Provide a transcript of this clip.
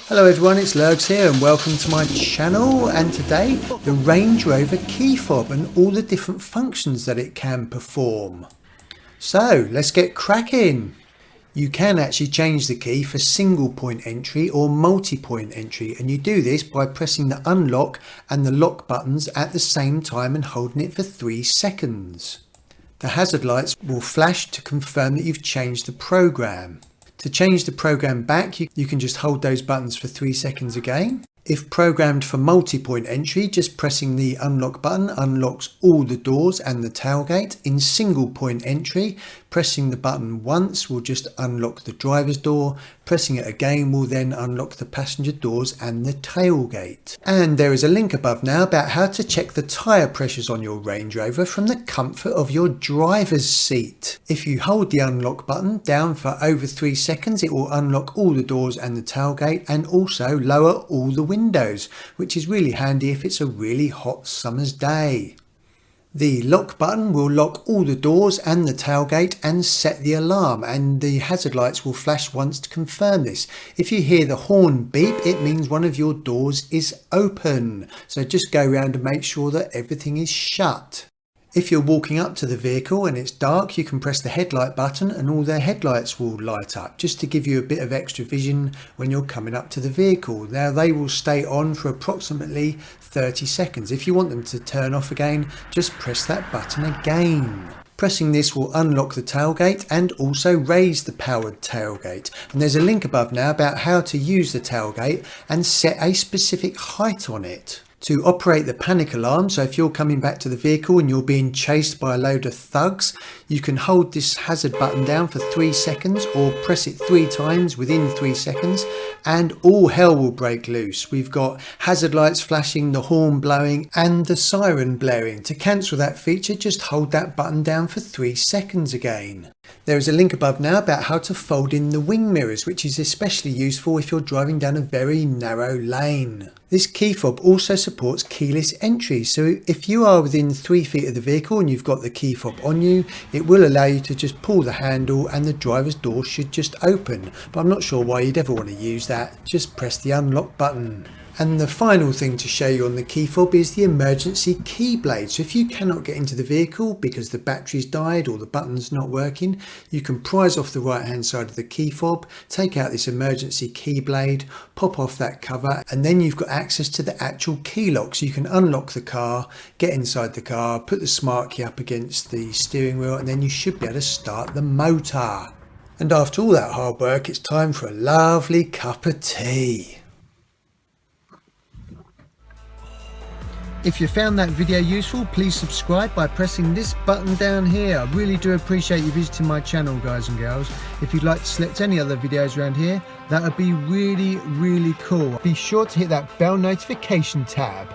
Hello everyone, it's Lurgs here and welcome to my channel, and today the Range Rover key fob and all the different functions that it can perform. So let's get cracking. You can actually change the key for single point entry or multi-point entry, and you do this by pressing the unlock and the lock buttons at the same time and holding it for 3 seconds. The hazard lights will flash to confirm that you've changed the program. To change the program back, you can just hold those buttons for 3 seconds again. If programmed for multi-point entry, just pressing the unlock button unlocks all the doors and the tailgate. In single point entry, pressing the button once will just unlock the driver's door. Pressing it again will then unlock the passenger doors and the tailgate. And there is a link above now about how to check the tyre pressures on your Range Rover from the comfort of your driver's seat. If you hold the unlock button down for over 3 seconds, it will unlock all the doors and the tailgate and also lower all the windows, which is really handy if it's a really hot summer's day. The lock button will lock all the doors and the tailgate and set the alarm, and the hazard lights will flash once to confirm this. If you hear the horn beep, it means one of your doors is open. So just go around and make sure that everything is shut. If you're walking up to the vehicle and it's dark, you can press the headlight button and all their headlights will light up, just to give you a bit of extra vision when you're coming up to the vehicle. Now they will stay on for approximately 30 seconds. If you want them to turn off again, just press that button again. Pressing this will unlock the tailgate and also raise the powered tailgate. And there's a link above now about how to use the tailgate and set a specific height on it. To operate the panic alarm, so if you're coming back to the vehicle and you're being chased by a load of thugs, you can hold this hazard button down for 3 seconds or press it 3 times within 3 seconds and all hell will break loose. We've got hazard lights flashing, the horn blowing and the siren blaring. To cancel that feature, just hold that button down for 3 seconds again. There is a link above now about how to fold in the wing mirrors, which is especially useful if you're driving down a very narrow lane. This key fob also supports keyless entry, so if you are within 3 feet of the vehicle and you've got the key fob on you, it will allow you to just pull the handle and the driver's door should just open. But I'm not sure why you'd ever want to use that. Just press the unlock button. And the final thing to show you on the key fob is the emergency key blade. So if you cannot get into the vehicle because the battery's died or the button's not working, you can prise off the right hand side of the key fob, take out this emergency key blade, pop off that cover, and then you've got access to the actual key lock. So you can unlock the car, get inside the car, put the smart key up against the steering wheel, and then you should be able to start the motor. And after all that hard work, it's time for a lovely cup of tea. If you found that video useful, please subscribe by pressing this button down here. I really do appreciate you visiting my channel, guys and girls. If you'd like to select any other videos around here, that would be really cool. Be sure to hit that bell notification tab.